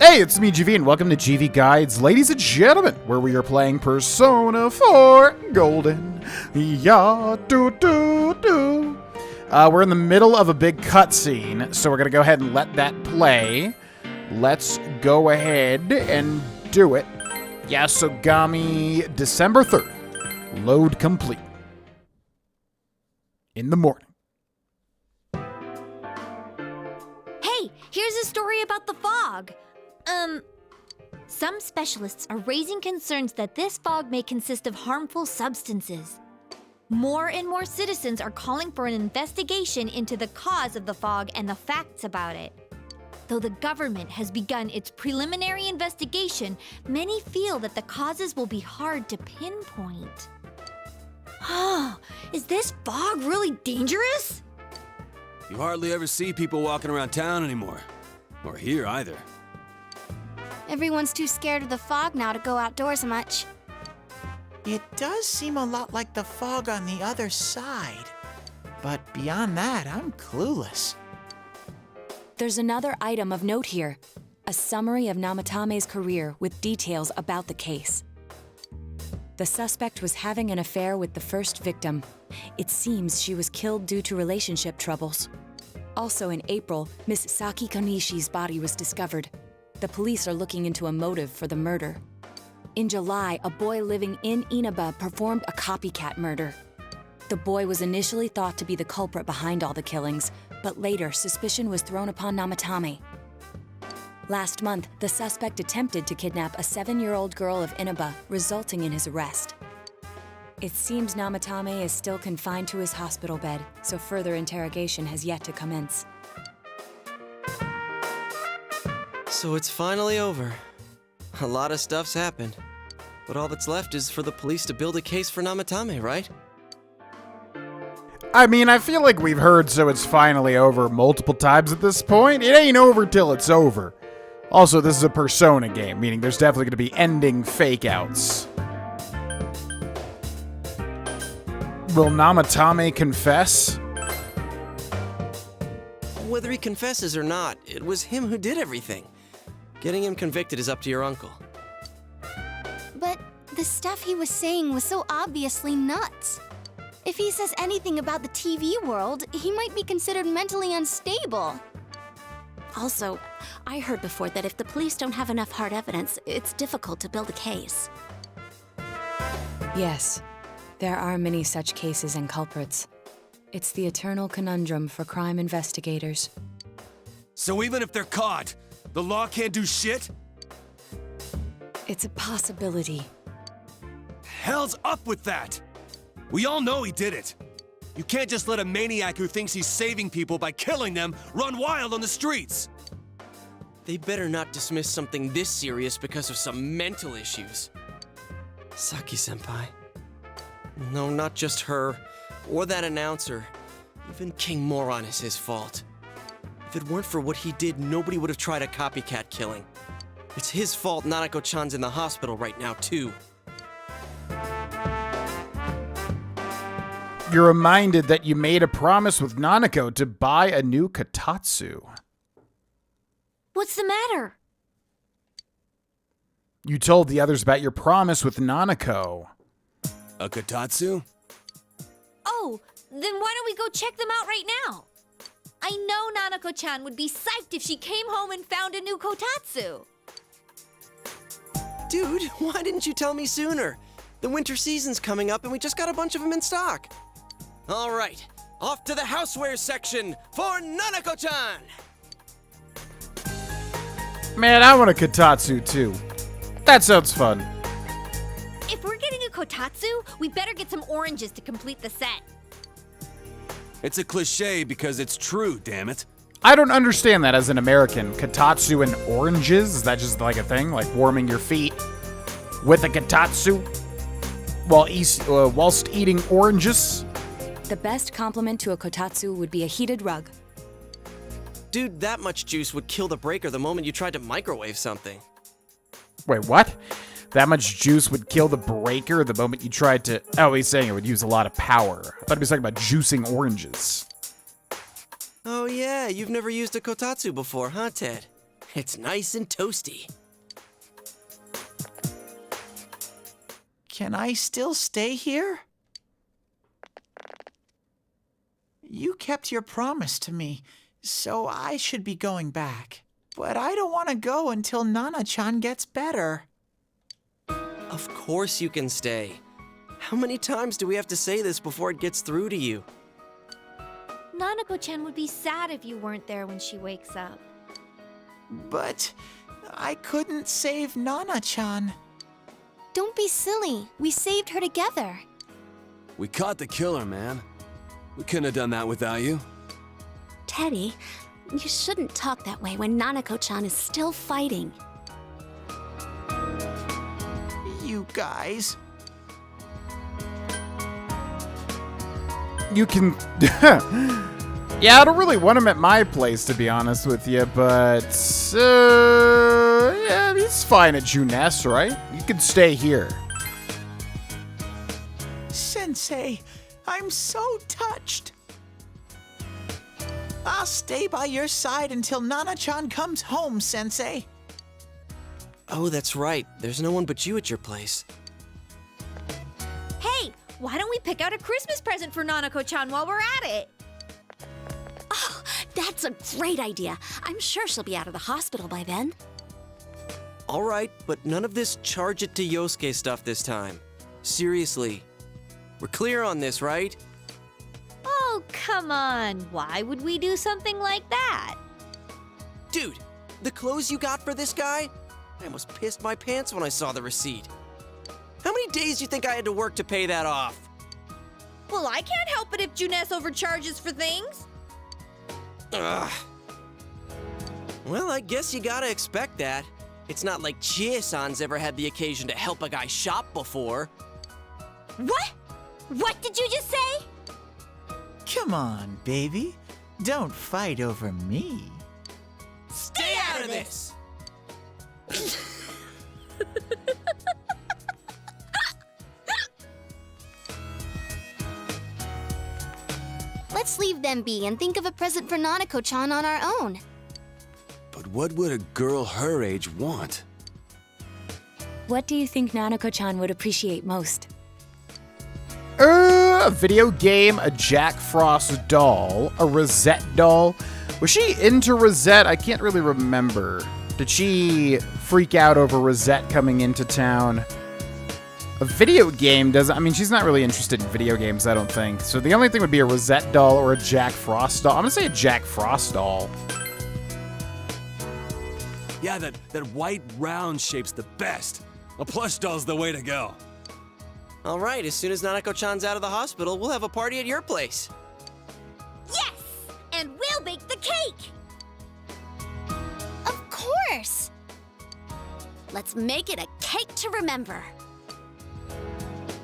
Hey, it's me, GV, and welcome to GV Guides, ladies and gentlemen, where we are playing Persona 4 Golden. Yeah, we're in the middle of a big cutscene, so we're going to go ahead and let that play. Let's go ahead and do it. Yasogami, December 3rd. Load complete. In the morning. Hey, here's a story about the fog. Some specialists are raising concerns that this fog may consist of harmful substances. More and more citizens are calling for an investigation into the cause of the fog and the facts about it. Though the government has begun its preliminary investigation, many feel that the causes will be hard to pinpoint. Is this fog really dangerous? You hardly ever see people walking around town anymore. Or here either. Everyone's too scared of the fog now to go outdoors much. It does seem a lot like the fog on the other side. But beyond that, I'm clueless. There's another item of note here. A summary of Namatame's career with details about the case. The suspect was having an affair with the first victim. It seems she was killed due to relationship troubles. Also in April, Miss Saki Konishi's body was discovered. The police are looking into a motive for the murder. In July, a boy living in Inaba performed a copycat murder. The boy was initially thought to be the culprit behind all the killings, but later suspicion was thrown upon Namatame. Last month, the suspect attempted to kidnap a 7-year-old girl of Inaba, resulting in his arrest. It seems Namatame is still confined to his hospital bed, so further interrogation has yet to commence. So it's finally over. A lot of stuff's happened. But all that's left is for the police to build a case for Namatame, right? I mean, I feel like we've heard "so it's finally over" multiple times at this point. It ain't over till it's over. Also, this is a Persona game, meaning there's definitely going to be ending fake-outs. Will Namatame confess? Whether he confesses or not, it was him who did everything. Getting him convicted is up to your uncle. But the stuff he was saying was so obviously nuts. If he says anything about the TV world, he might be considered mentally unstable. Also, I heard before that if the police don't have enough hard evidence, it's difficult to build a case. Yes, there are many such cases and culprits. It's the eternal conundrum for crime investigators. So even if they're caught, the law can't do shit? It's a possibility. Hell's up with that! We all know he did it. You can't just let a maniac who thinks he's saving people by killing them run wild on the streets. They better not dismiss something this serious because of some mental issues. Saki-senpai. No, not just her, or that announcer. Even King Moron is his fault. If it weren't for what he did, nobody would have tried a copycat killing. It's his fault Nanako-chan's in the hospital right now, too. You're reminded that you made a promise with Nanako to buy a new Kotatsu. What's the matter? You told the others about your promise with Nanako. A Kotatsu? Oh, then why don't we go check them out right now? I know Nanako-chan would be psyched if she came home and found a new Kotatsu. Dude, why didn't you tell me sooner? The winter season's coming up and we just got a bunch of them in stock. All right, off to the housewares section for Nanako-chan! Man, I want a Kotatsu too. That sounds fun. If we're getting a Kotatsu, we better get some oranges to complete the set. It's a cliche because it's true, damn it. I don't understand that as an American. Kotatsu and oranges? Is that just like a thing? Like warming your feet with a Kotatsu whilst eating oranges? The best compliment to a kotatsu would be a heated rug. Dude, that much juice would kill the breaker the moment you tried to microwave something. Wait, what? That much juice would kill the breaker the moment you tried to... Oh, he's saying it would use a lot of power. I thought he was talking about juicing oranges. Oh yeah, you've never used a kotatsu before, huh, Ted? It's nice and toasty. Can I still stay here? You kept your promise to me, so I should be going back. But I don't want to go until Nana-chan gets better. Of course you can stay. How many times do we have to say this before it gets through to you? Nanako-chan would be sad if you weren't there when she wakes up. But I couldn't save Nana-chan. Don't be silly. We saved her together. We caught the killer, man. We couldn't have done that without you. Teddy, you shouldn't talk that way when Nanako-chan is still fighting. You guys. You can... Yeah, I don't really want him at my place, to be honest with you, but... yeah, he's fine at Junes, right? You can stay here. Sensei, I'm so touched. I'll stay by your side until Nana-chan comes home, Sensei. Oh, that's right. There's no one but you at your place. Hey, why don't we pick out a Christmas present for Nanako-chan while we're at it? Oh, that's a great idea. I'm sure she'll be out of the hospital by then. All right, but none of this charge it to Yosuke stuff this time. Seriously. We're clear on this, right? Oh, come on. Why would we do something like that? Dude, the clothes you got for this guy? I almost pissed my pants when I saw the receipt. How many days do you think I had to work to pay that off? Well, I can't help it if Junes overcharges for things. Ugh. Well, I guess you gotta expect that. It's not like Chie-san's ever had the occasion to help a guy shop before. What? What did you just say? Come on, baby. Don't fight over me. Stay out of this! Let's leave them be and think of a present for Nanako-chan on our own. But what would a girl her age want? What do you think Nanako-chan would appreciate most? A video game, a Jack Frost doll, a Rosette doll. Was she into Rosette? I can't really remember. Did she freak out over Rosette coming into town? A video game doesn't... I mean, she's not really interested in video games, I don't think. So the only thing would be a Rosette doll or a Jack Frost doll. I'm gonna say a Jack Frost doll. Yeah, that white round shape's the best. A plush doll's the way to go. All right, as soon as Nanako-chan's out of the hospital, we'll have a party at your place. Yes! And we'll bake the cake! Of course! Let's make it a cake to remember.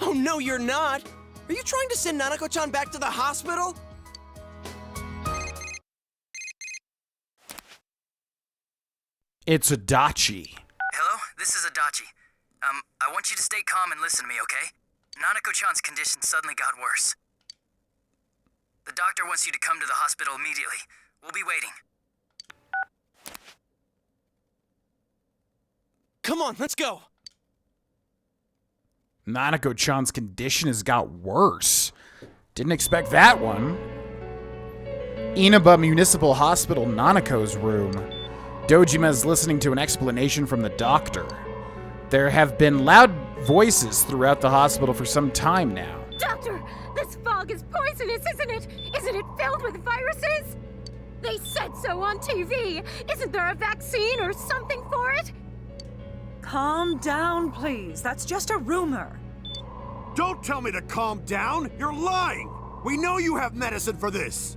Oh, no, you're not! Are you trying to send Nanako-chan back to the hospital? It's Adachi. Hello, this is Adachi. I want you to stay calm and listen to me, okay? Nanako-chan's condition suddenly got worse. The doctor wants you to come to the hospital immediately. We'll be waiting. Come on, let's go! Nanako-chan's condition has got worse. Didn't expect that one. Inaba Municipal Hospital, Nanako's room. Dojima's listening to an explanation from the doctor. There have been loud voices throughout the hospital for some time now. Doctor, this fog is poisonous, isn't it? Isn't it filled with viruses? They said so on TV. Isn't there a vaccine or something for it? Calm down, please. That's just a rumor. Don't tell me to calm down! You're lying! We know you have medicine for this!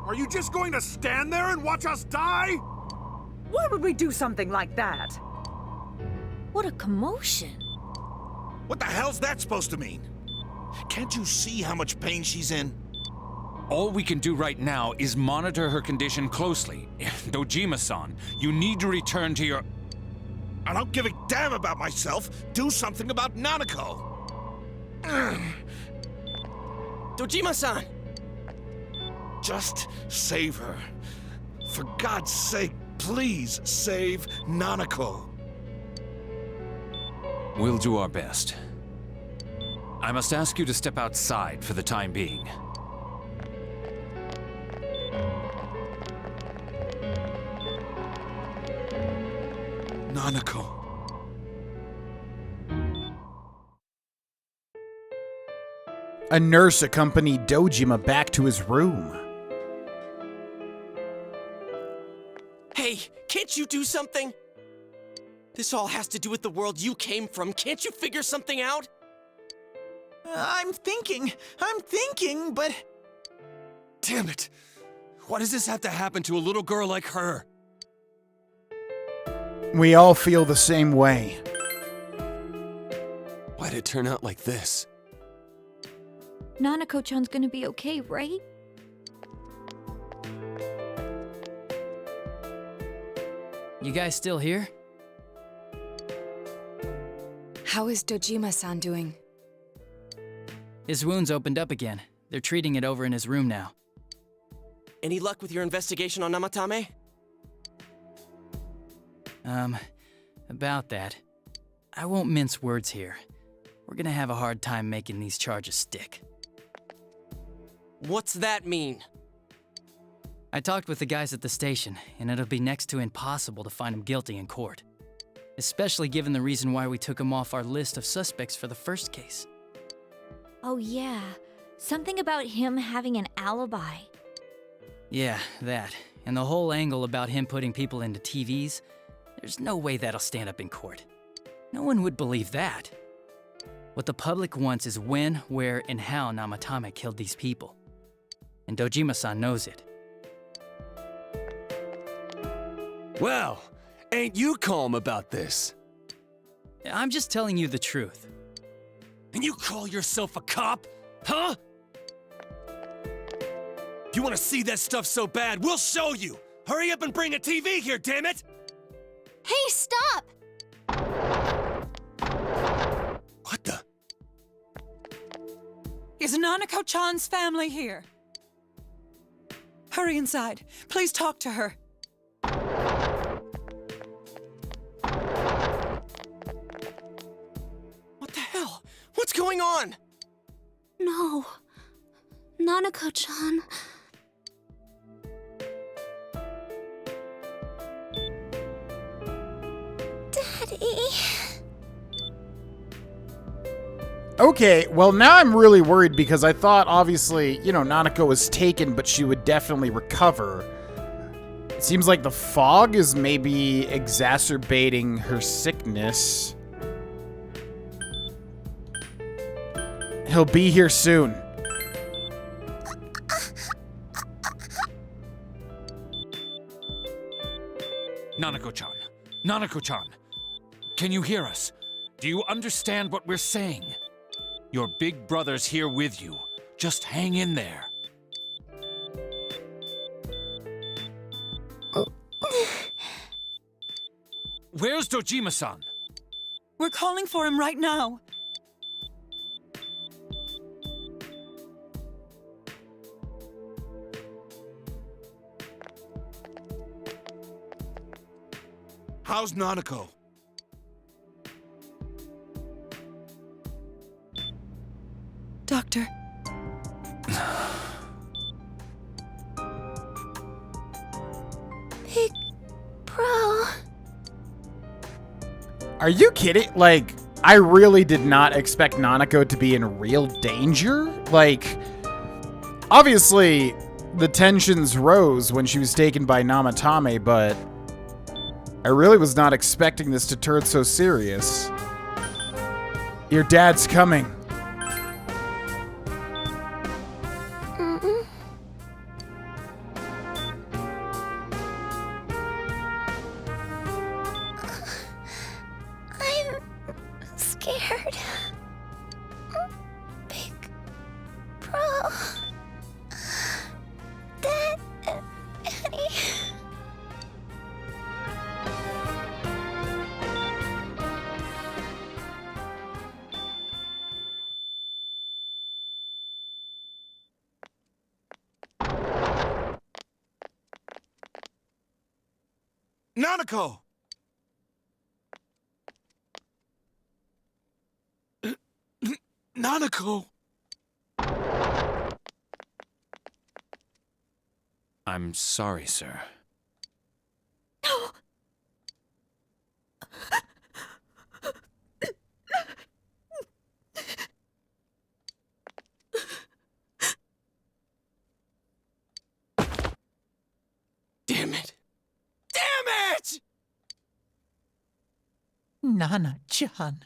Are you just going to stand there and watch us die? Why would we do something like that? What a commotion. What the hell's that supposed to mean? Can't you see how much pain she's in? All we can do right now is monitor her condition closely. Dojima-san, you need to return to your... I don't give a damn about myself. Do something about Nanako. Dojima-san! Just save her. For God's sake, Please save Nanako. We'll do our best. I must ask you to step outside for the time being. Nanako. A nurse accompanied Dojima back to his room. Hey, can't you do something? This all has to do with the world you came from. Can't you figure something out? I'm thinking, but... Damn it! Why does this have to happen to a little girl like her? We all feel the same way. Why'd it turn out like this? Nanako-chan's gonna be okay, right? You guys still here? How is Dojima-san doing? His wound's opened up again. They're treating it over in his room now. Any luck with your investigation on Namatame? About that. I won't mince words here. We're gonna have a hard time making these charges stick. What's that mean? I talked with the guys at the station, and it'll be next to impossible to find him guilty in court. Especially given the reason why we took him off our list of suspects for the first case. Oh yeah, something about him having an alibi. Yeah, that. And the whole angle about him putting people into TVs, there's no way that'll stand up in court. No one would believe that. What the public wants is when, where, and how Namatame killed these people. And Dojima-san knows it. Well, ain't you calm about this? I'm just telling you the truth. And you call yourself a cop? Huh? You want to see that stuff so bad, we'll show you! Hurry up and bring a TV here, damn it! Hey, stop! What the? Is Nanako-chan's family here? Hurry inside. Please talk to her. What the hell? What's going on? No. Nanako-chan. Daddy. Okay, well now I'm really worried because I thought obviously, you know, Nanako was taken, but she would definitely recover. It seems like the fog is maybe exacerbating her sickness. He'll be here soon. Nanako-chan! Nanako-chan! Can you hear us? Do you understand what we're saying? Your big brother's here with you. Just hang in there. Where's Dojima-san? We're calling for him right now. How's Nanako? Doctor. Big Bro. Are you kidding? Like, I really did not expect Nanako to be in real danger. Like, obviously, the tensions rose when she was taken by Namatame, but I really was not expecting this to turn so serious. Your dad's coming. I'm scared. Big Bro. Daddy. Nanako! Nanako! I'm sorry, sir. Damn it! Damn it! Nana-chan.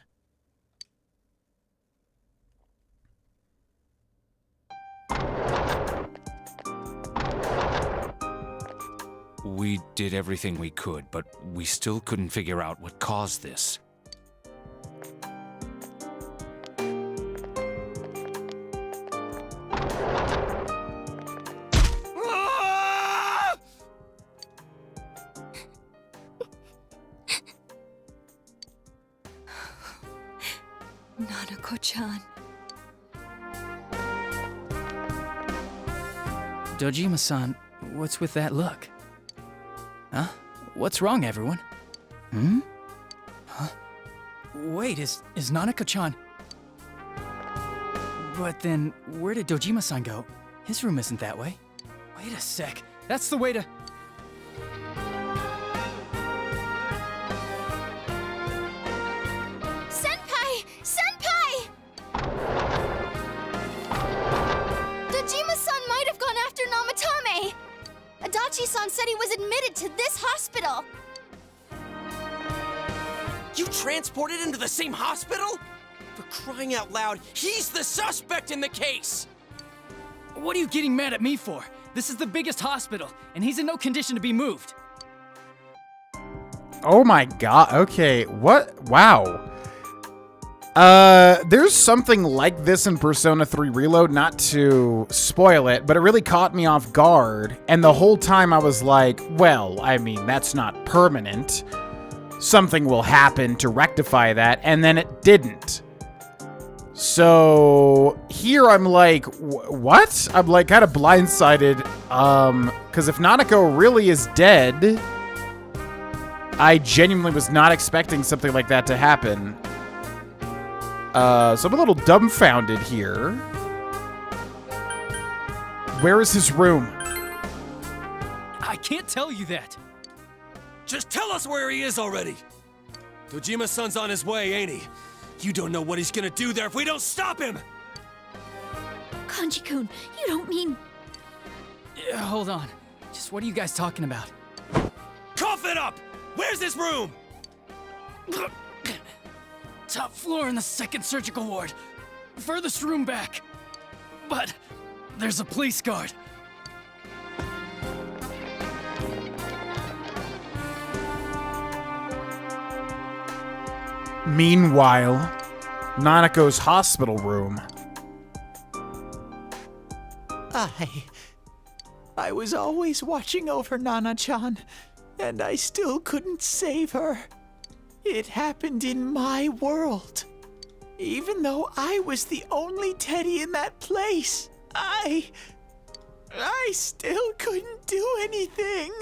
We did everything we could, but we still couldn't figure out what caused this. Nanako-chan. Dojima-san, what's with that look? Huh? What's wrong, everyone? Hmm? Huh? Wait, is Nanako-chan... But then, where did Dojima-san go? His room isn't that way. Wait a sec. That's the way to... Senpai! Senpai! Dojima-san might have gone after Namatame! Adachi-san said he was admitted to this hospital! You transported him to the same hospital? For crying out loud, he's the suspect in the case! What are you getting mad at me for? This is the biggest hospital, and he's in no condition to be moved. Oh my god. Okay. What? Wow. There's something like this in Persona 3 Reload, not to spoil it, but it really caught me off guard. And the whole time I was like, well, I mean, that's not permanent. Something will happen to rectify that. And then it didn't. So here I'm like, what? I'm like kind of blindsided. Because if Nanako really is dead, I genuinely was not expecting something like that to happen. So I'm a little dumbfounded here. Where is his room? I can't tell you that. Just tell us where he is already! Dojima-san's on his way, ain't he? You don't know what he's gonna do there if we don't stop him! Kanji-kun, you don't mean... Hold on. Just what are you guys talking about? Cough it up! Where's his room? Top floor in the second surgical ward. Furthest room back. But there's a police guard. Meanwhile, Nanako's hospital room. I was always watching over Nana-chan, and I still couldn't save her. It happened in my world. Even though I was the only Teddy in that place, I still couldn't do anything.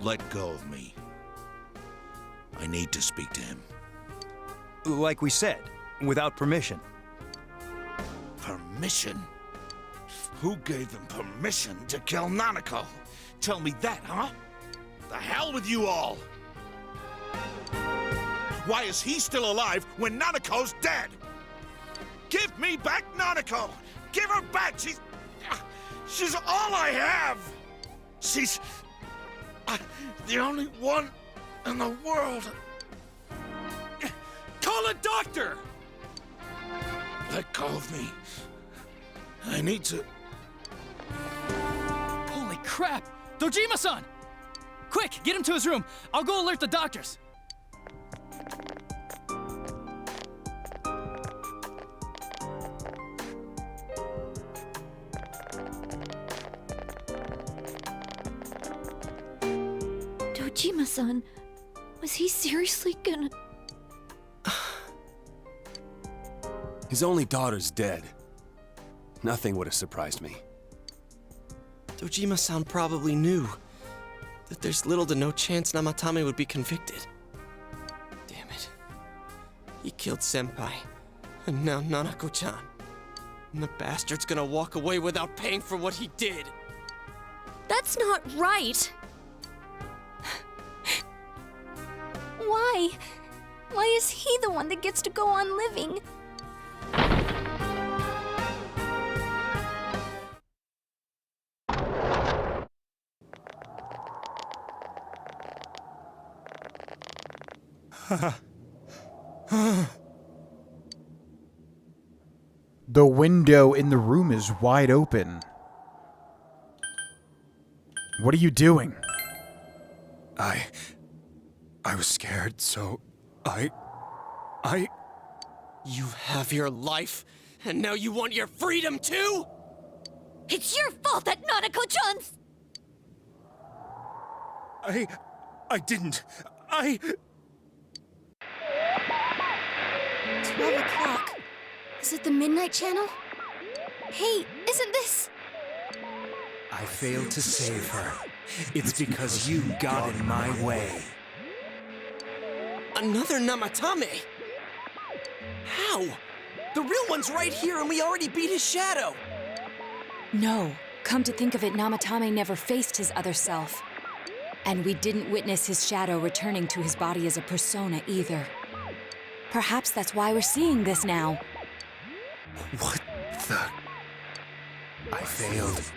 Let go of me. I need to speak to him. Like we said, without permission. Permission? Who gave them permission to kill Nanako? Tell me that, huh? The hell with you all! Why is he still alive when Nanako's dead? Give me back Nanako! Give her back! She's all I have! She's the only one in the world. Call a doctor! Let go of me. I need to... Holy crap! Dojima-san! Quick, get him to his room. I'll go alert the doctors. Dojima-san, was he seriously gonna... His only daughter's dead. Nothing would have surprised me. Dojima-san probably knew that there's little to no chance Namatame would be convicted. Damn it. He killed Senpai, and now Nanako-chan. And the bastard's gonna walk away without paying for what he did. That's not right. Why? Why is he the one that gets to go on living? The window in the room is wide open. What are you doing? I was scared, so I... You have your life, and now you want your freedom too? It's your fault that Nanako-chan's... I didn't. 12 o'clock. Is it the Midnight Channel? Hey, isn't this... I failed to save her. It's because you got in my way. Another Namatame? How? The real one's right here and we already beat his shadow! No. Come to think of it, Namatame never faced his other self. And we didn't witness his shadow returning to his body as a persona either. Perhaps that's why we're seeing this now. What the... I failed,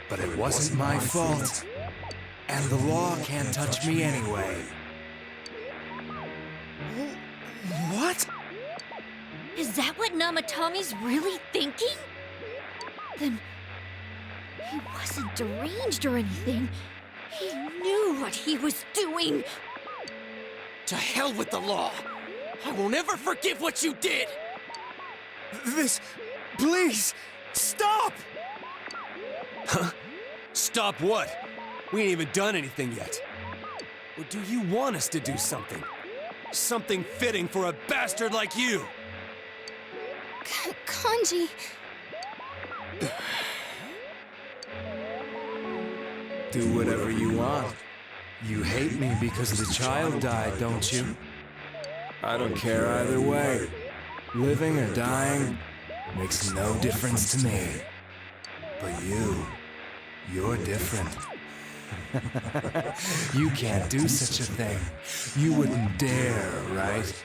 but it wasn't my fault. And the law can't touch me anyway. What? Is that what Namatame's really thinking? Then... he wasn't deranged or anything. He knew what he was doing. To hell with the law! I won't ever forgive what you did! This... Please! Stop! Huh? Stop what? We ain't even done anything yet. Or do you want us to do something? Something fitting for a bastard like you! Kanji... Do whatever you want. You hate me because the child died, don't you? I don't care either way. Living or dying makes no difference to me. But you're different. You can't do such a thing. You wouldn't dare, right?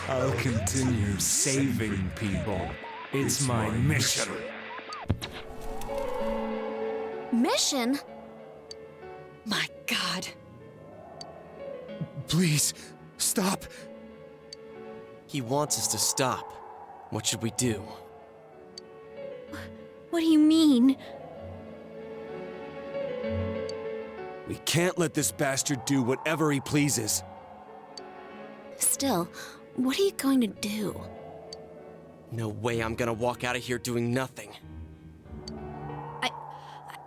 I'll continue saving people. It's my mission. Mission? My God. Please, stop. He wants us to stop. What should we do? What do you mean? We can't let this bastard do whatever he pleases. Still, what are you going to do? No way I'm gonna walk out of here doing nothing.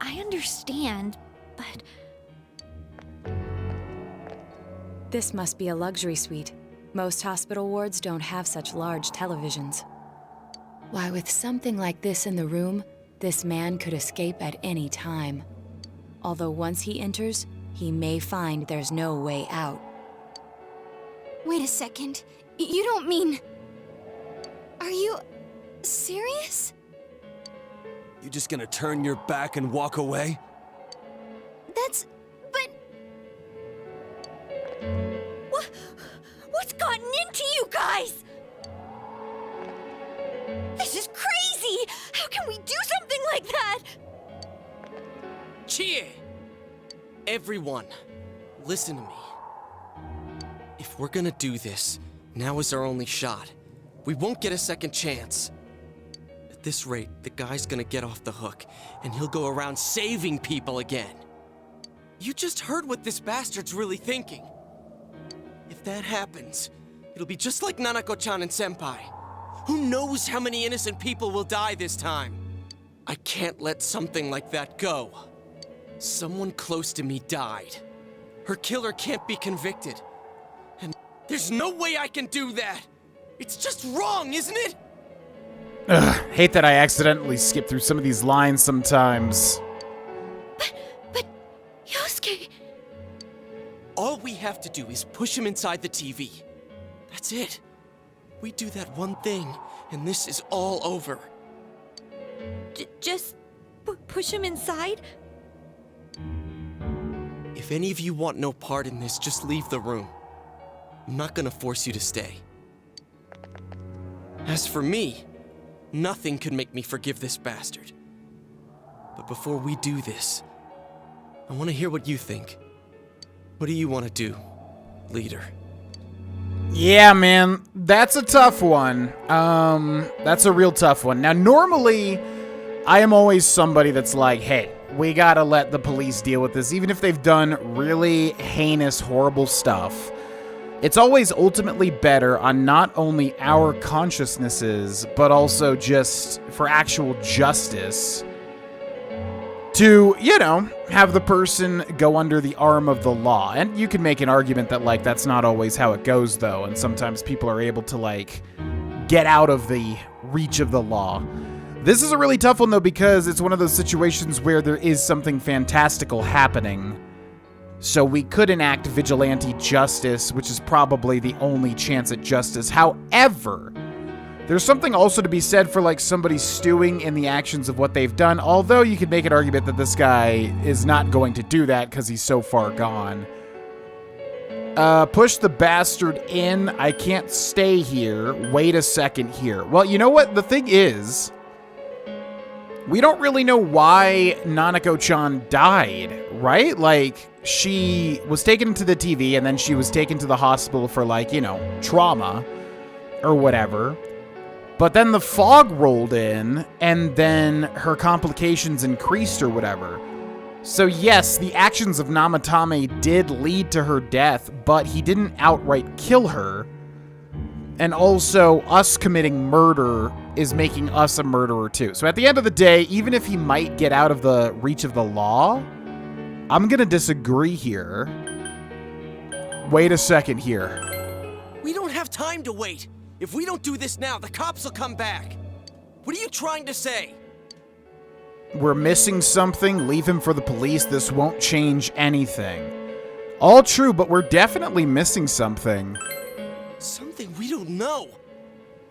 I understand, but... This must be a luxury suite. Most hospital wards don't have such large televisions. Why, with something like this in the room, this man could escape at any time. Although once he enters, he may find there's no way out. Wait a second. You don't mean... Are you... serious? You just gonna turn your back and walk away? That's... but... What's gotten into you guys? This is crazy! How can we do something like that? Chie! Everyone, listen to me. If we're gonna do this, now is our only shot. We won't get a second chance. At this rate, the guy's gonna get off the hook, and he'll go around saving people again. You just heard what this bastard's really thinking. If that happens, it'll be just like Nanako-chan and Senpai. Who knows how many innocent people will die this time? I can't let something like that go. Someone close to me died. Her killer can't be convicted. And there's no way I can do that! It's just wrong, isn't it? Ugh, hate that I accidentally skip through some of these lines sometimes. But Yosuke... All we have to do is push him inside the TV. That's it. We do that one thing, and this is all over. Just push him inside? If any of you want no part in this, just leave the room. I'm not gonna force you to stay. As for me, nothing could make me forgive this bastard. But before we do this, I want to hear what you think. What do you want to do, leader? Yeah, man, that's a tough one. That's a real tough one. Now, normally, I am always somebody that's like, hey, we gotta let the police deal with this, even if they've done really heinous, horrible stuff. It's always ultimately better on not only our consciousnesses, but also just for actual justice to, you know, have the person go under the arm of the law. And you can make an argument that, like, that's not always how it goes, though, and sometimes people are able to, like, get out of the reach of the law. This is a really tough one, though, because it's one of those situations where there is something fantastical happening. So we could enact vigilante justice, which is probably the only chance at justice. However, there's something also to be said for, like, somebody stewing in the actions of what they've done, although you could make an argument that this guy is not going to do that because he's so far gone. Push the bastard in. I can't stay here. Wait a second here. Well, you know what? The thing is, we don't really know why Nanako-chan died, right? Like, she was taken to the TV and then she was taken to the hospital for, like, you know, trauma or whatever. But then the fog rolled in and then her complications increased or whatever. So yes, the actions of Namatame did lead to her death, but he didn't outright kill her. And also, us committing murder is making us a murderer too. So at the end of the day, even if he might get out of the reach of the law, I'm gonna disagree here. Wait a second here. We don't have time to wait. If we don't do this now, the cops will come back. What are you trying to say? We're missing something. Leave him for the police. This won't change anything. All true, but we're definitely missing something. Something we don't know.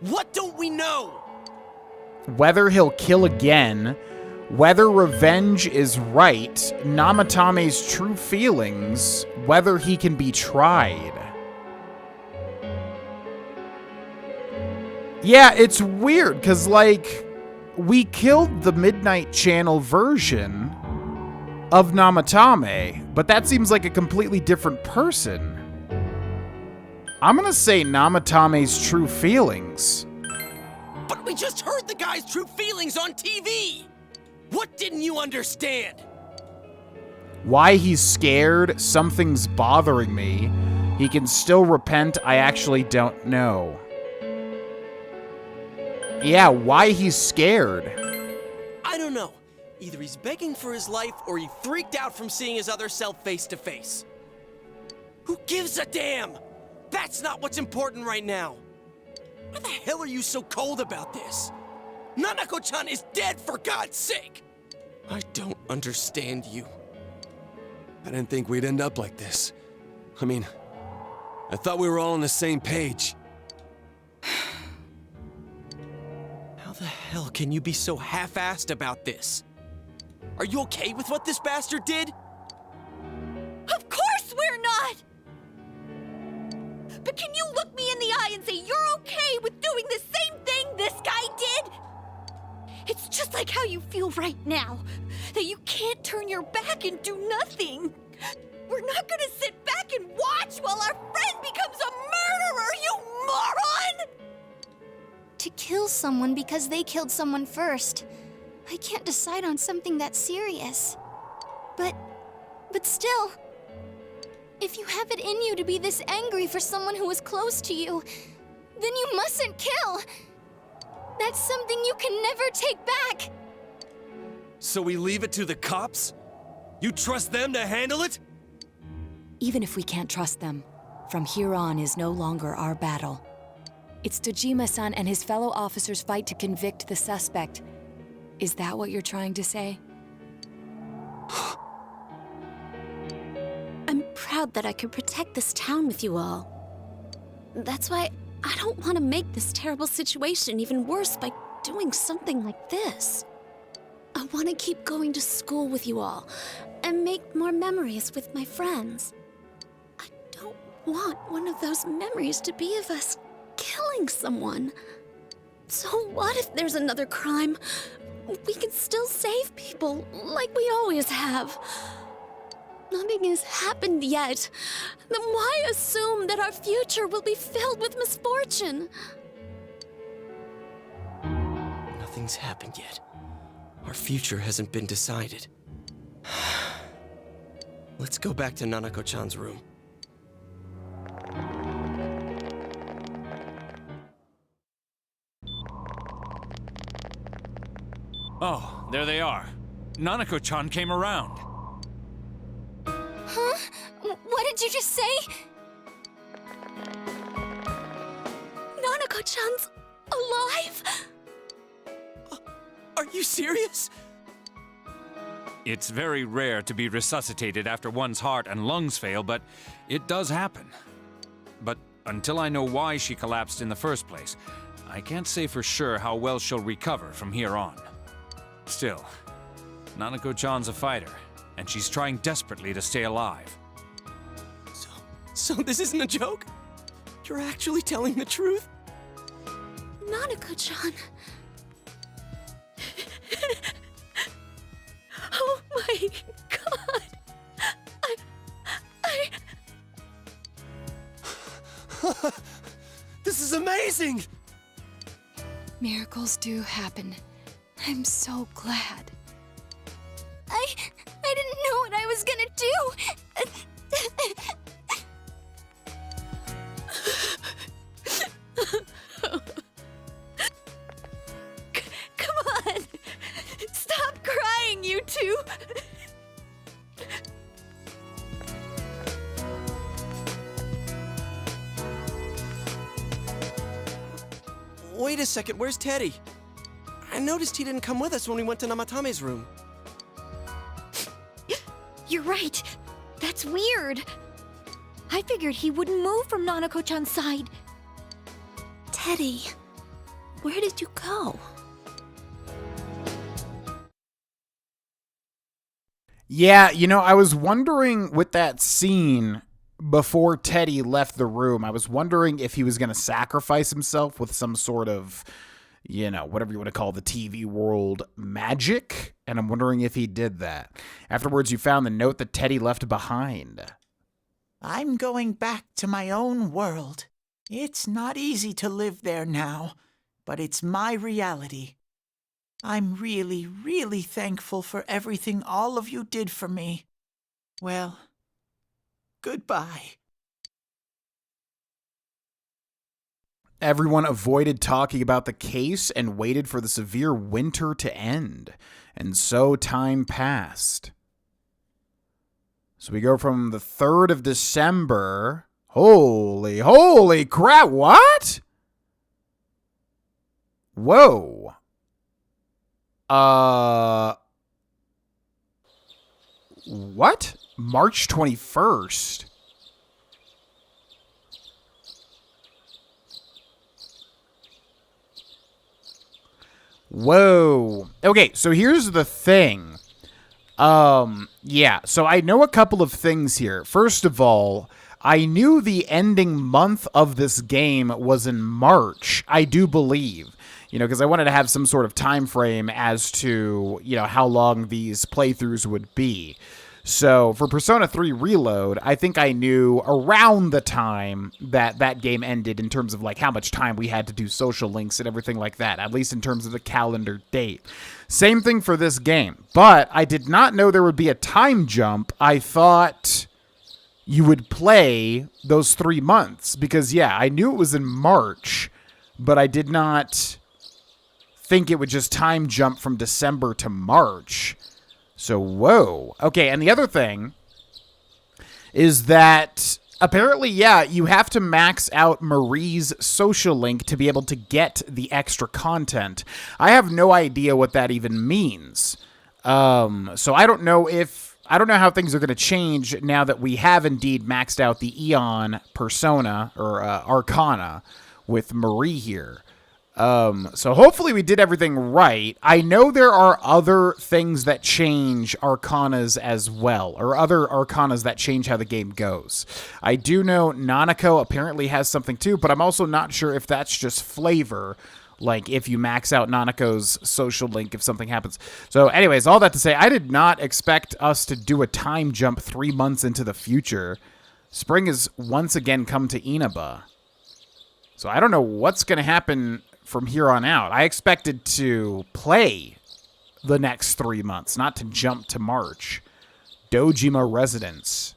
What don't we know? Whether he'll kill again, whether revenge is right, Namatame's true feelings, whether he can be tried. Yeah, it's weird, because, like, we killed the Midnight Channel version of Namatame, but that seems like a completely different person. I'm gonna say Namatame's true feelings. But we just heard the guy's true feelings on TV! What didn't you understand? Why he's scared, something's bothering me. He can still repent, I actually don't know. Yeah, why he's scared? I don't know. Either he's begging for his life or he freaked out from seeing his other self face to face. Who gives a damn? That's not what's important right now. Why the hell are you so cold about this? Nanako-chan is dead, for God's sake! I don't understand you. I didn't think we'd end up like this. I mean, I thought we were all on the same page. How the hell can you be so half-assed about this? Are you okay with what this bastard did? Of course we're not! But can you look me in the eye and say you're okay with doing the same thing this guy did? It's just like how you feel right now, that you can't turn your back and do nothing. We're not gonna sit back and watch while our friend becomes a murderer, you moron! To kill someone because they killed someone first. I can't decide on something that serious. But still, if you have it in you to be this angry for someone who was close to you, then you mustn't kill. That's something you can never take back. So we leave it to the cops? You trust them to handle it? Even if we can't trust them, from here on is no longer our battle. It's Dojima-san and his fellow officers' fight to convict the suspect. Is that what you're trying to say? I'm proud that I could protect this town with you all. That's why I don't want to make this terrible situation even worse by doing something like this. I want to keep going to school with you all and make more memories with my friends. I don't want one of those memories to be of us killing someone. So what if there's another crime? We can still save people like we always have. Nothing has happened yet. Then why assume that our future will be filled with misfortune? Nothing's happened yet. Our future hasn't been decided. Let's go back to Nanako-chan's room. Oh, there they are. Nanako-chan came around. Huh? What did you just say? Nanako-chan's alive? Are you serious? It's very rare to be resuscitated after one's heart and lungs fail, but it does happen. But until I know why she collapsed in the first place, I can't say for sure how well she'll recover from here on. Still, Nanako-chan's a fighter, and she's trying desperately to stay alive. So this isn't a joke? You're actually telling the truth? Nanako-chan. Oh my god. This is amazing! Miracles do happen. I'm so glad. I didn't know what I was gonna do. Come on! Stop crying, you two! Wait a second, where's Teddy? I noticed he didn't come with us when we went to Namatame's room. You're right. That's weird. I figured he wouldn't move from Nanako-chan's side. Teddy, where did you go? Yeah, you know, I was wondering with that scene before Teddy left the room, I was wondering if he was going to sacrifice himself with some sort of, you know, whatever you want to call the TV world magic. And I'm wondering if he did that. Afterwards, you found the note that Teddy left behind. I'm going back to my own world. It's not easy to live there now, but it's my reality. I'm really, really thankful for everything all of you did for me. Well, goodbye. Everyone avoided talking about the case and waited for the severe winter to end. And so time passed. So we go from the 3rd of December. Holy crap, what? Whoa. What? March 21st. Whoa. Okay, so here's the thing. Yeah, so I know a couple of things here. First of all, I knew the ending month of this game was in March, I do believe. You know, because I wanted to have some sort of time frame as to, you know, how long these playthroughs would be. So for Persona 3 Reload, I think I knew around the time that that game ended in terms of like how much time we had to do social links and everything like that, at least in terms of the calendar date. Same thing for this game, but I did not know there would be a time jump. I thought you would play those 3 months because, yeah, I knew it was in March, but I did not think it would just time jump from December to March. So, whoa. Okay, and the other thing is that Apparently, yeah, you have to max out Marie's social link to be able to get the extra content. I have no idea what that even means. So I don't know how things are going to change now that we have indeed maxed out the Eon persona or Arcana with Marie here. So hopefully we did everything right. I know there are other things that change Arcanas as well, or other Arcanas that change how the game goes. I do know Nanako apparently has something too, but I'm also not sure if that's just flavor, like if you max out Nanako's social link if something happens. So anyways, all that to say, I did not expect us to do a time jump 3 months into the future. Spring has once again come to Inaba. So I don't know what's going to happen from here on out. I expected to play the next 3 months, not to jump to March. Dojima Residence.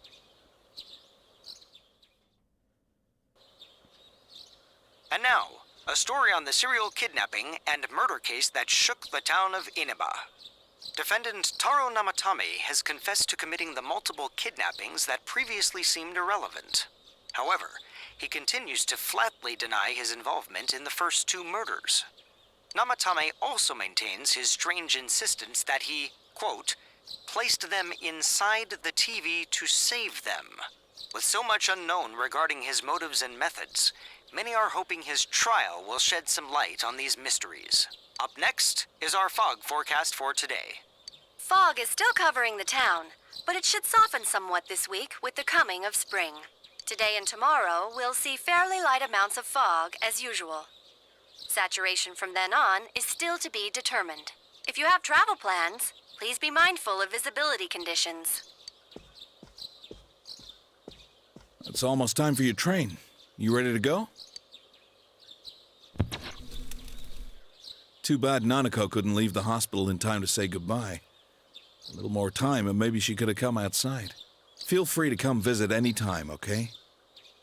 And now, a story on the serial kidnapping and murder case that shook the town of Inaba. Defendant Taro Namatame has confessed to committing the multiple kidnappings that previously seemed irrelevant. However, he continues to flatly deny his involvement in the first 2 murders. Namatame also maintains his strange insistence that he, quote, placed them inside the TV to save them. With so much unknown regarding his motives and methods, many are hoping his trial will shed some light on these mysteries. Up next is our fog forecast for today. Fog is still covering the town, but it should soften somewhat this week with the coming of spring. Today and tomorrow, we'll see fairly light amounts of fog as usual. Saturation from then on is still to be determined. If you have travel plans, please be mindful of visibility conditions. It's almost time for your train. You ready to go? Too bad Nanako couldn't leave the hospital in time to say goodbye. A little more time and maybe she could have come outside. Feel free to come visit any time, okay?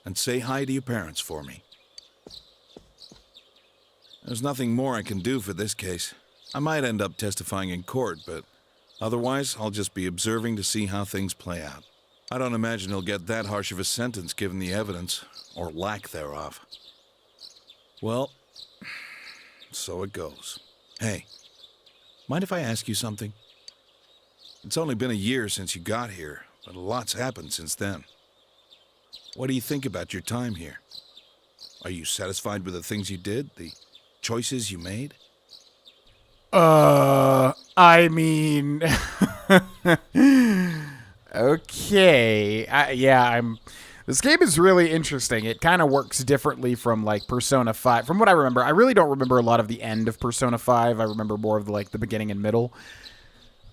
And say hi to your parents for me. There's nothing more I can do for this case. I might end up testifying in court, but otherwise I'll just be observing to see how things play out. I don't imagine he'll get that harsh of a sentence given the evidence, or lack thereof. Well, so it goes. Hey, mind if I ask you something? It's only been a year since you got here, but a lot's happened since then. What do you think about your time here? Are you satisfied with the things you did, the choices you made? I mean... Okay. This game is really interesting. It kind of works differently from, like, Persona 5. From what I remember, I really don't remember a lot of the end of Persona 5. I remember more of, the beginning and middle.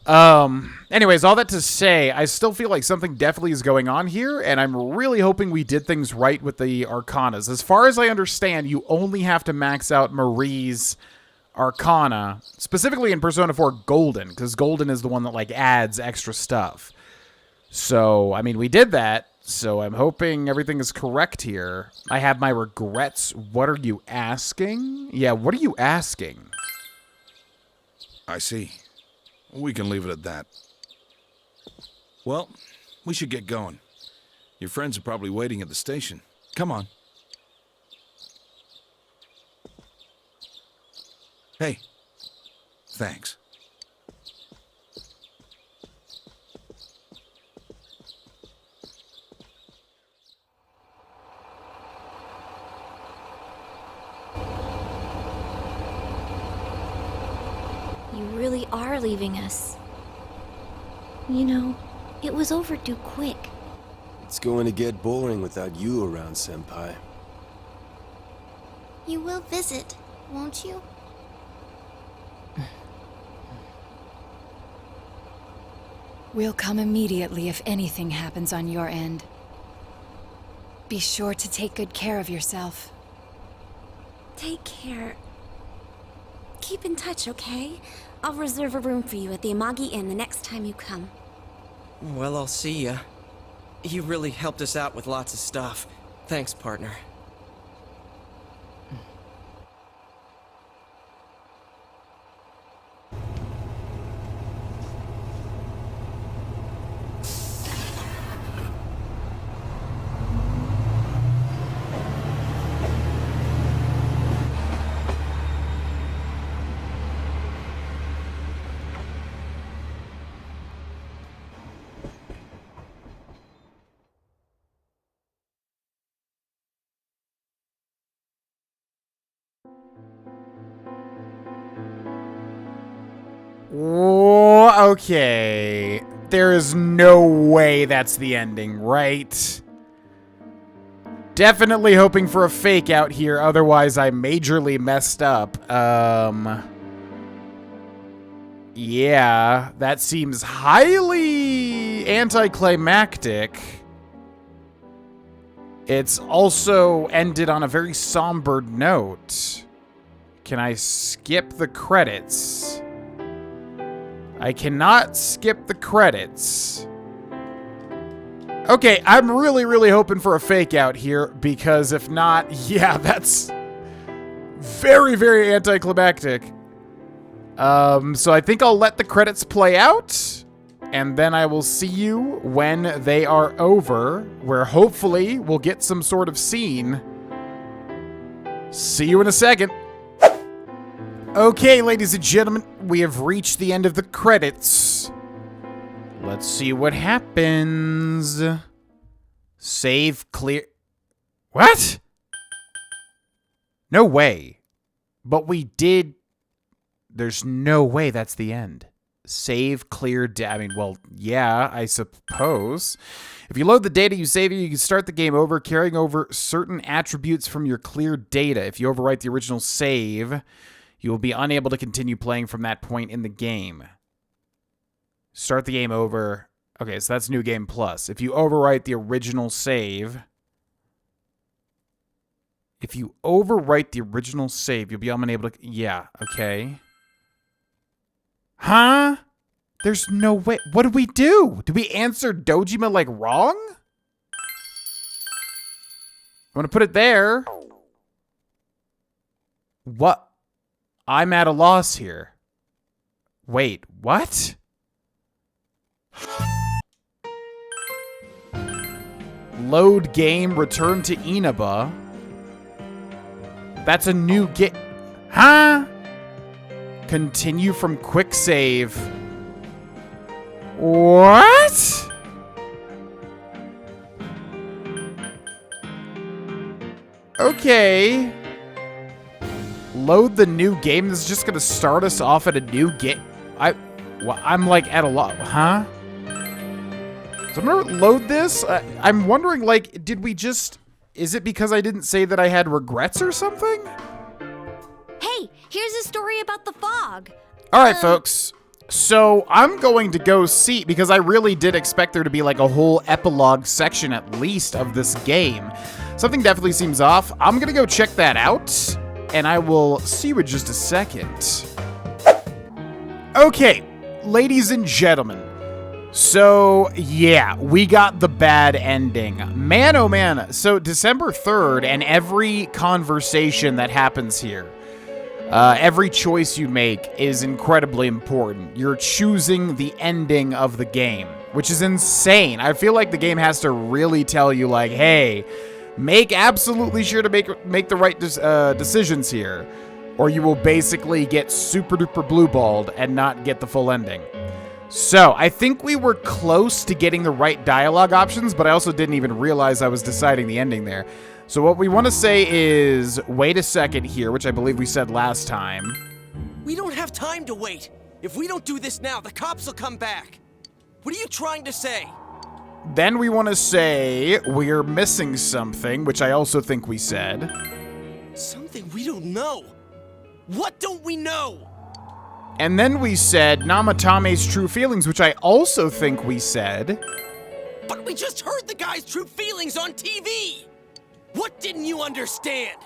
Anyways, all that to say, I still feel like something definitely is going on here, and I'm really hoping we did things right with the Arcanas. As far as I understand, you only have to max out Marie's Arcana, specifically in Persona 4 Golden, because Golden is the one that, adds extra stuff. So, I mean, we did that, so I'm hoping everything is correct here. I have my regrets. What are you asking? Yeah, what are you asking? I see. We can leave it at that. Well, we should get going. Your friends are probably waiting at the station. Come on. Hey. Thanks. You really are leaving us. You know, it was overdue quick. It's going to get boring without you around, Senpai. You will visit, won't you? We'll come immediately if anything happens on your end. Be sure to take good care of yourself. Take care. Keep in touch, okay? I'll reserve a room for you at the Amagi Inn the next time you come. Well, I'll see ya. You really helped us out with lots of stuff. Thanks, partner. Oh, okay. There is no way that's the ending, right? Definitely hoping for a fake out here, otherwise I majorly messed up. Yeah, that seems highly anticlimactic. It's also ended on a very somber note. Can I skip the credits? I cannot skip the credits. Okay, I'm really hoping for a fake out here, because if not, yeah, that's very anticlimactic. So I think I'll let the credits play out, and then I will see you when they are over, where hopefully we'll get some sort of scene. See you in a second. Okay, ladies and gentlemen, we have reached the end of the credits. Let's see what happens. Save clear. What? No way. But we did. There's no way that's the end. Save clear. I mean, well, yeah, I suppose. If you load the data you save, you can start the game over, carrying over certain attributes from your clear data. If you overwrite the original save, you will be unable to continue playing from that point in the game. Start the game over. Okay, so that's New Game Plus. If you overwrite the original save... If you overwrite the original save, you'll be unable to... Yeah, okay. Huh? There's no way... What did we do? Did we answer Dojima, like, wrong? I'm gonna put it there. What? I'm at a loss here. Wait, what? Load game, return to Inaba. That's a new game. Huh? Continue from quick save. What? Okay. Load the new game. This is just gonna start us off at a new game. I'm like at a lot, huh? So I'm gonna load this. I'm wondering, like, did we just? Is it because I didn't say that I had regrets or something? Hey, here's a story about the fog. All right, folks. So I'm going to go see, because I really did expect there to be like a whole epilogue section at least of this game. Something definitely seems off. I'm gonna go check that out, and I will see you in just a second. Okay, ladies and gentlemen. So, yeah, we got the bad ending. Man, oh man. So, December 3rd, and every conversation that happens here, every choice you make is incredibly important. You're choosing the ending of the game, which is insane. I feel like the game has to really tell you, like, hey, make absolutely sure to make the right decisions here, or you will basically get super duper blue-balled and not get the full ending. So, I think we were close to getting the right dialogue options, but I also didn't even realize I was deciding the ending there. So what we want to say is, wait a second here, which I believe we said last time. We don't have time to wait. If we don't do this now, the cops will come back. What are you trying to say? Then we want to say, we're missing something, which I also think we said. Something we don't know. What don't we know? And then we said Namatame's true feelings, which I also think we said. But we just heard the guy's true feelings on TV! What didn't you understand?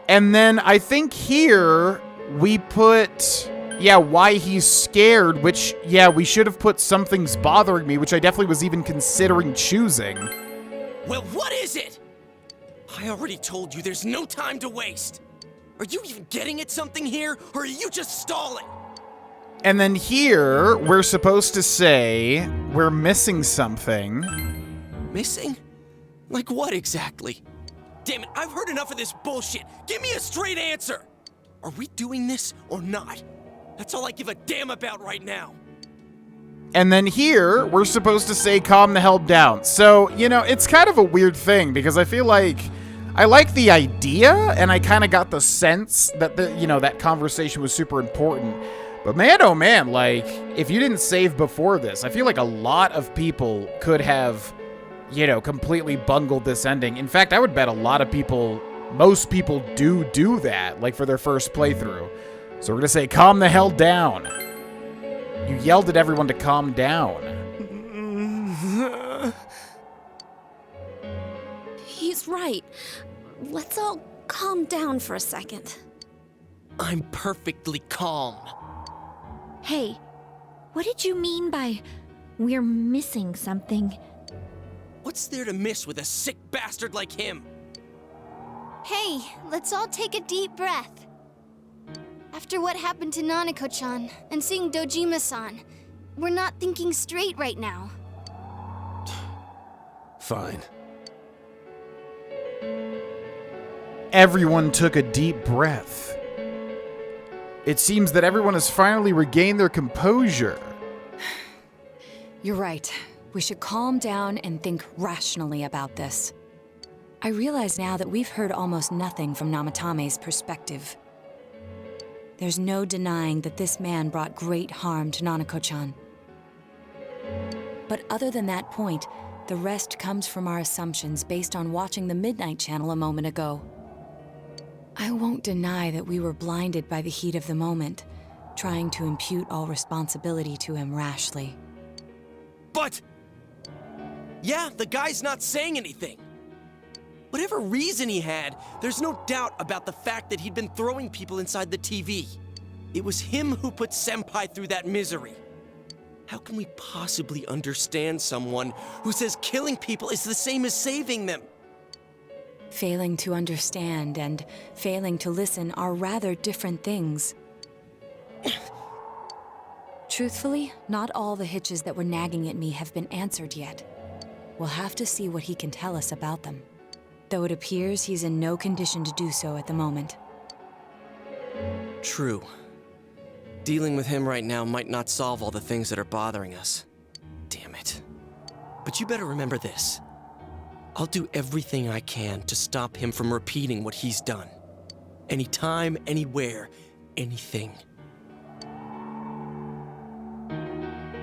And then I think here we put, yeah, why he's scared, which, yeah, we should have put something's bothering me, which I definitely was even considering choosing. Well, what is it? I already told you there's no time to waste. Are you even getting at something here, or are you just stalling? And then here, we're supposed to say we're missing something. Missing? Like what exactly? Damn it, I've heard enough of this bullshit. Give me a straight answer. Are we doing this or not? That's all I give a damn about right now. And then here, we're supposed to say calm the hell down. So, you know, it's kind of a weird thing because I feel like I like the idea and I kind of got the sense that that conversation was super important. But man, oh man, like, if you didn't save before this, I feel like a lot of people could have, you know, completely bungled this ending. In fact, I would bet a lot of people, most people do that, like for their first playthrough. So we're gonna say, calm the hell down. You yelled at everyone to calm down. He's right. Let's all calm down for a second. I'm perfectly calm. Hey, what did you mean by we're missing something? What's there to miss with a sick bastard like him? Hey, let's all take a deep breath. After what happened to Nanako-chan and seeing Dojima-san, we're not thinking straight right now. Fine. Everyone took a deep breath. It seems that everyone has finally regained their composure. You're right. We should calm down and think rationally about this. I realize now that we've heard almost nothing from Namatame's perspective. There's no denying that this man brought great harm to Nanako-chan. But other than that point, the rest comes from our assumptions based on watching the Midnight Channel a moment ago. I won't deny that we were blinded by the heat of the moment, trying to impute all responsibility to him rashly. But... yeah, the guy's not saying anything. Whatever reason he had, there's no doubt about the fact that he'd been throwing people inside the TV. It was him who put Senpai through that misery. How can we possibly understand someone who says killing people is the same as saving them? Failing to understand and failing to listen are rather different things. Truthfully, not all the hitches that were nagging at me have been answered yet. We'll have to see what he can tell us about them, though it appears he's in no condition to do so at the moment. True. Dealing with him right now might not solve all the things that are bothering us. Damn it. But you better remember this. I'll do everything I can to stop him from repeating what he's done. Anytime, anywhere, anything.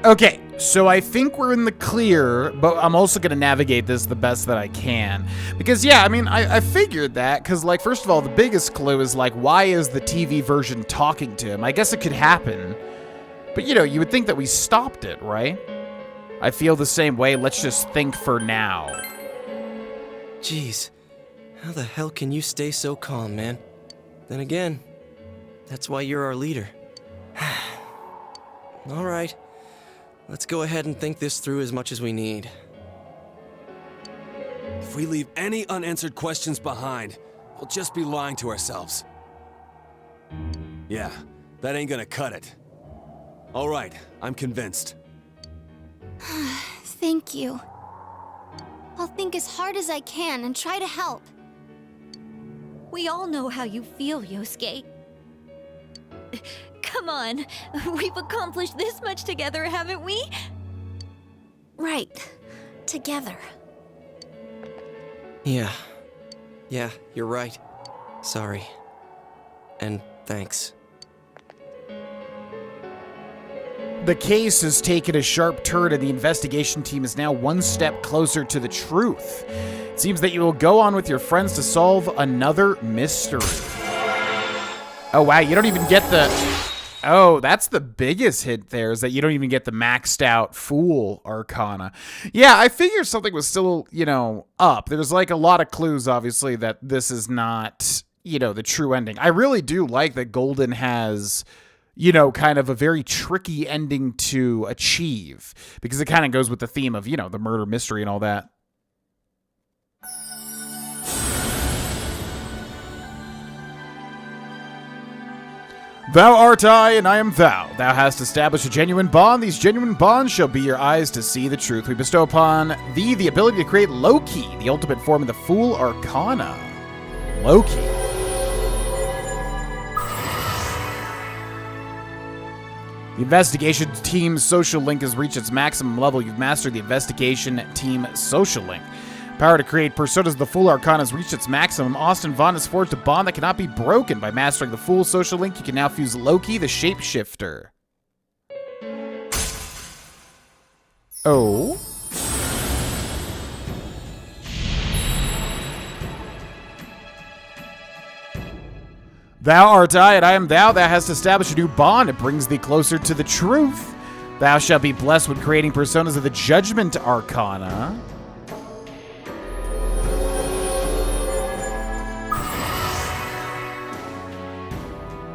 Okay, so I think we're in the clear, but I'm also going to navigate this the best that I can. Because, yeah, I mean, I figured that, because, like, first of all, the biggest clue is, like, why is the TV version talking to him? I guess it could happen. But, you know, you would think that we stopped it, right? I feel the same way. Let's just think for now. Jeez, how the hell can you stay so calm, man? Then again, that's why you're our leader. All right, let's go ahead and think this through as much as we need. If we leave any unanswered questions behind, we'll just be lying to ourselves. Yeah, that ain't gonna cut it. All right, I'm convinced. Thank you. I'll think as hard as I can and try to help. We all know how you feel, Yosuke. Come on, we've accomplished this much together, haven't we? Right. Together. Yeah, you're right. Sorry. And thanks. The case has taken a sharp turn and the investigation team is now one step closer to the truth. It seems that you will go on with your friends to solve another mystery. Oh, wow, you don't even get the... Oh, that's the biggest hint there, is that you don't even get the maxed out Fool Arcana. Yeah, I figured something was still, you know, up. There's, like, a lot of clues, obviously, that this is not, you know, the true ending. I really do like that Golden has... you know, kind of a very tricky ending to achieve, because it kind of goes with the theme of, you know, the murder mystery and all that. Thou art I, and I am thou. Thou hast established a genuine bond. These genuine bonds shall be your eyes to see the truth. We bestow upon thee the ability to create Loki, the ultimate form of the Fool Arcana. Loki. The investigation team's social link has reached its maximum level. You've mastered the investigation team social link. Power to create personas of the Fool Arcana has reached its maximum. Austin Vaughn has forged a bond that cannot be broken. By mastering the Fool social link, you can now fuse Loki, the Shapeshifter. Oh? Thou art I, and I am thou. Thou hast established a new bond. It brings thee closer to the truth. Thou shalt be blessed with creating personas of the Judgment Arcana.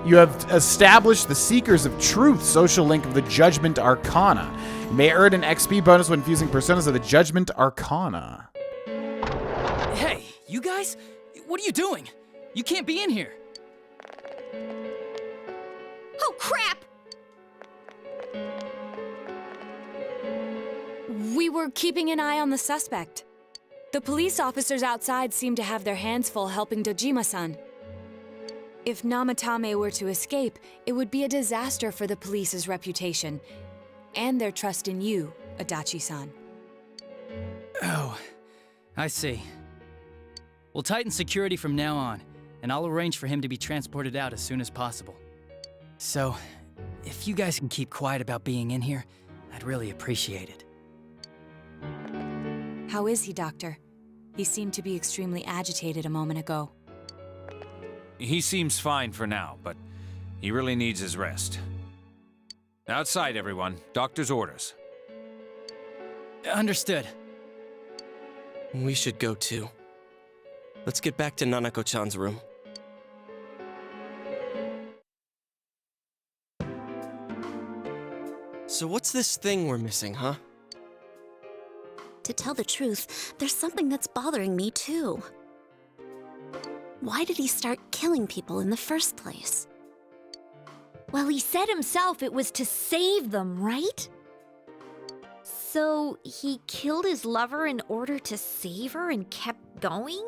You have established the Seekers of Truth social link of the Judgment Arcana. You may earn an XP bonus when fusing personas of the Judgment Arcana. Hey, you guys? What are you doing? You can't be in here. Oh, crap! We were keeping an eye on the suspect. The police officers outside seem to have their hands full helping Dojima-san. If Namatame were to escape, it would be a disaster for the police's reputation and their trust in you, Adachi-san. Oh, I see. We'll tighten security from now on, and I'll arrange for him to be transported out as soon as possible. So, if you guys can keep quiet about being in here, I'd really appreciate it. How is he, Doctor? He seemed to be extremely agitated a moment ago. He seems fine for now, but he really needs his rest. Outside, everyone. Doctor's orders. Understood. We should go too. Let's get back to Nanako-chan's room. So what's this thing we're missing, huh? To tell the truth, there's something that's bothering me too. Why did he start killing people in the first place? Well, he said himself it was to save them, right? So he killed his lover in order to save her and kept going?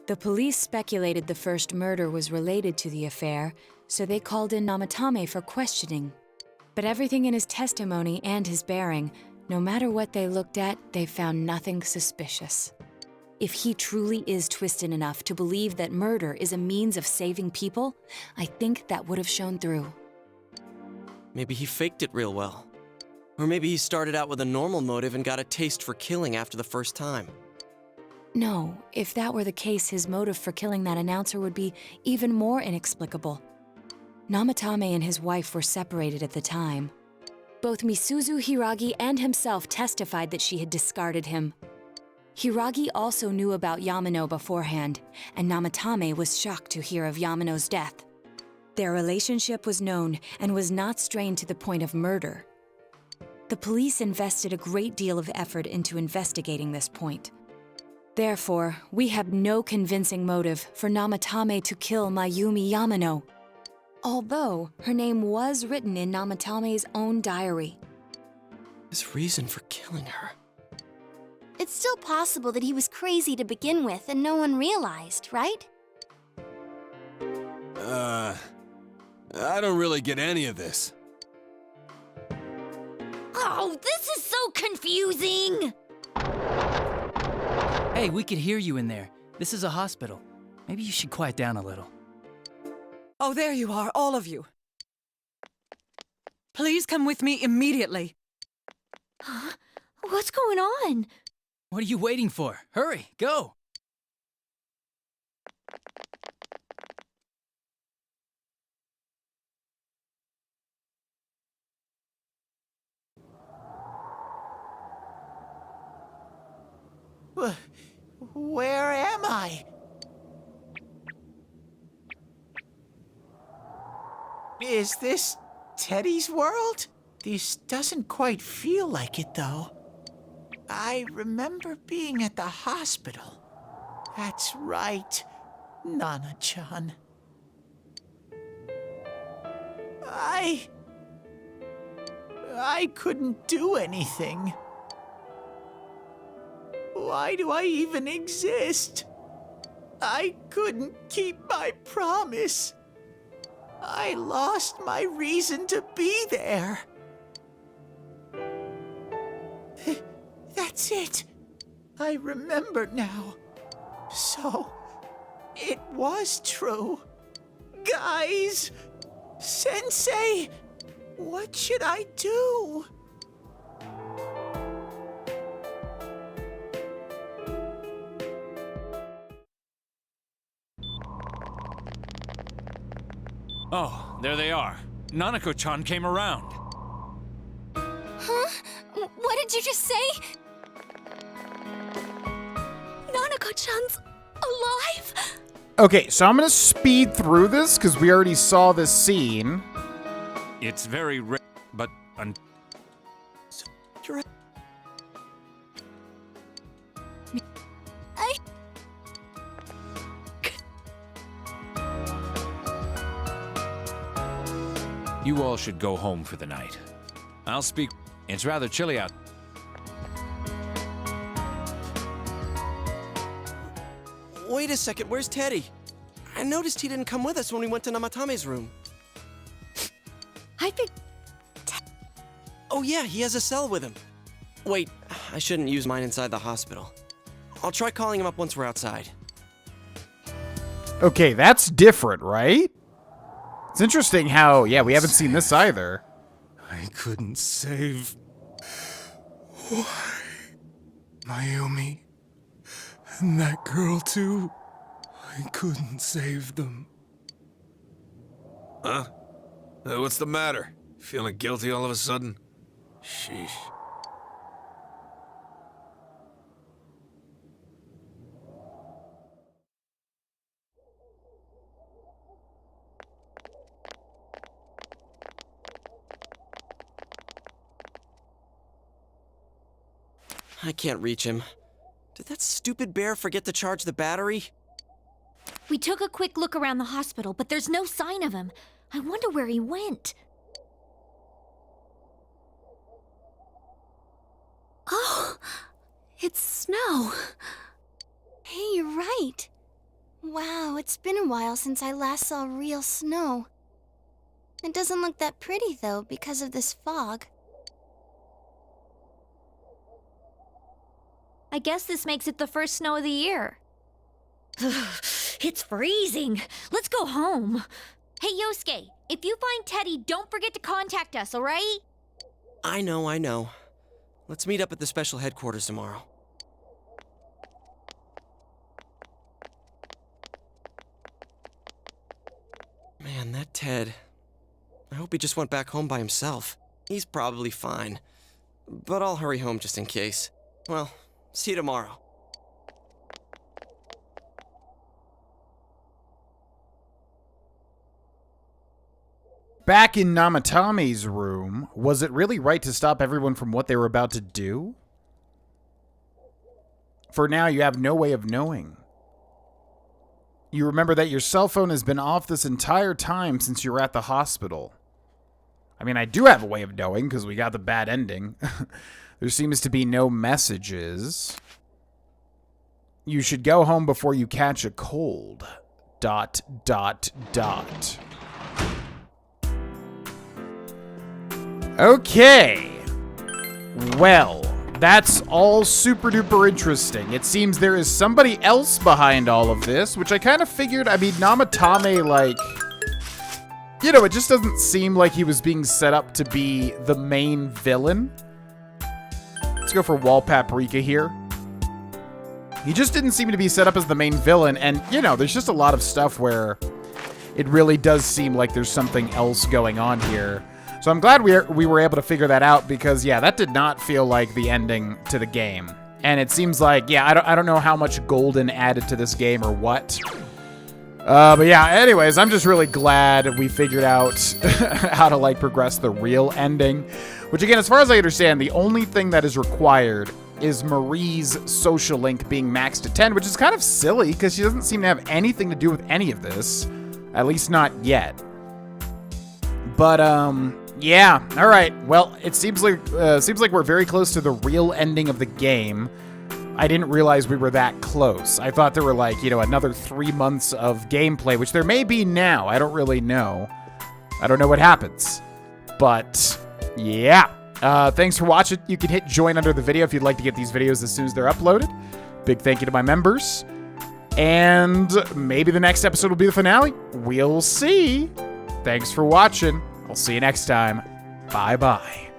The police speculated the first murder was related to the affair, so they called in Namatame for questioning. But everything in his testimony and his bearing, no matter what they looked at, they found nothing suspicious. If he truly is twisted enough to believe that murder is a means of saving people, I think that would have shown through. Maybe he faked it real well. Or maybe he started out with a normal motive and got a taste for killing after the first time. No, if that were the case, his motive for killing that announcer would be even more inexplicable. Namatame and his wife were separated at the time. Both Misuzu Hiragi and himself testified that she had discarded him. Hiragi also knew about Yamano beforehand, and Namatame was shocked to hear of Yamano's death. Their relationship was known and was not strained to the point of murder. The police invested a great deal of effort into investigating this point. Therefore, we have no convincing motive for Namatame to kill Mayumi Yamano, although her name was written in Namatame's own diary. His reason for killing her. It's still possible that he was crazy to begin with and no one realized, right? I don't really get any of this. Oh, this is so confusing! Hey, we could hear you in there. This is a hospital. Maybe you should quiet down a little. Oh, there you are, all of you. Please come with me immediately. Huh? What's going on? What are you waiting for? Hurry, go! Where am I? Is this Teddy's world? This doesn't quite feel like it, though. I remember being at the hospital. That's right, Nana-chan. I couldn't do anything. Why do I even exist? I couldn't keep my promise. I lost my reason to be there. That's it. I remember now. So, it was true. Guys! Sensei! What should I do? Oh, there they are. Nanako-chan came around. Huh? What did you just say? Nanako-chan's alive? Okay, so I'm gonna speed through this because we already saw this scene. It's very rare, but You're you all should go home for the night. I'll speak. It's rather chilly out. Wait a second, where's Teddy? I noticed he didn't come with us when we went to Namatame's room. I think... Oh yeah, he has a cell with him. Wait, I shouldn't use mine inside the hospital. I'll try calling him up once we're outside. Okay, that's different, right? It's interesting how, yeah, we haven't seen this either. I couldn't save... Why? Mayumi. And that girl, too. I couldn't save them. Huh? What's the matter? Feeling guilty all of a sudden? Sheesh. I can't reach him. Did that stupid bear forget to charge the battery? We took a quick look around the hospital, but there's no sign of him. I wonder where he went. Oh, it's snow. Hey, you're right. Wow, it's been a while since I last saw real snow. It doesn't look that pretty, though, because of this fog. I guess this makes it the first snow of the year. It's freezing. Let's go home. Hey, Yosuke, if you find Teddy, don't forget to contact us, all right? I know. Let's meet up at the special headquarters tomorrow. Man, that Ted. I hope he just went back home by himself. He's probably fine. But I'll hurry home just in case. Well, see you tomorrow. Back in Namatame's room, was it really right to stop everyone from what they were about to do? For now, you have no way of knowing. You remember that your cell phone has been off this entire time since you were at the hospital. I mean, I do have a way of knowing because we got the bad ending. There seems to be no messages. You should go home before you catch a cold. ... Okay. Well, that's all super duper interesting. It seems there is somebody else behind all of this, which I kind of figured. I mean, Namatame, like, you know, it just doesn't seem like he was being set up to be the main villain. Let's go for Wall Paprika here. He just didn't seem to be set up as the main villain, and, you know, there's just a lot of stuff where it really does seem like there's something else going on here. So I'm glad we were able to figure that out because, yeah, that did not feel like the ending to the game. And it seems like, yeah, I don't know how much Golden added to this game or what. But yeah, anyways, I'm just really glad we figured out how to, like, progress the real ending. Which, again, as far as I understand, the only thing that is required is Marie's social link being maxed to 10, which is kind of silly because she doesn't seem to have anything to do with any of this. At least not yet. But, yeah, all right. Well, it seems like we're very close to the real ending of the game. I didn't realize we were that close. I thought there were, like, you know, another 3 months of gameplay, which there may be now. I don't really know. I don't know what happens. But, yeah. Thanks for watching. You can hit join under the video if you'd like to get these videos as soon as they're uploaded. Big thank you to my members. And maybe the next episode will be the finale. We'll see. Thanks for watching. I'll see you next time. Bye-bye.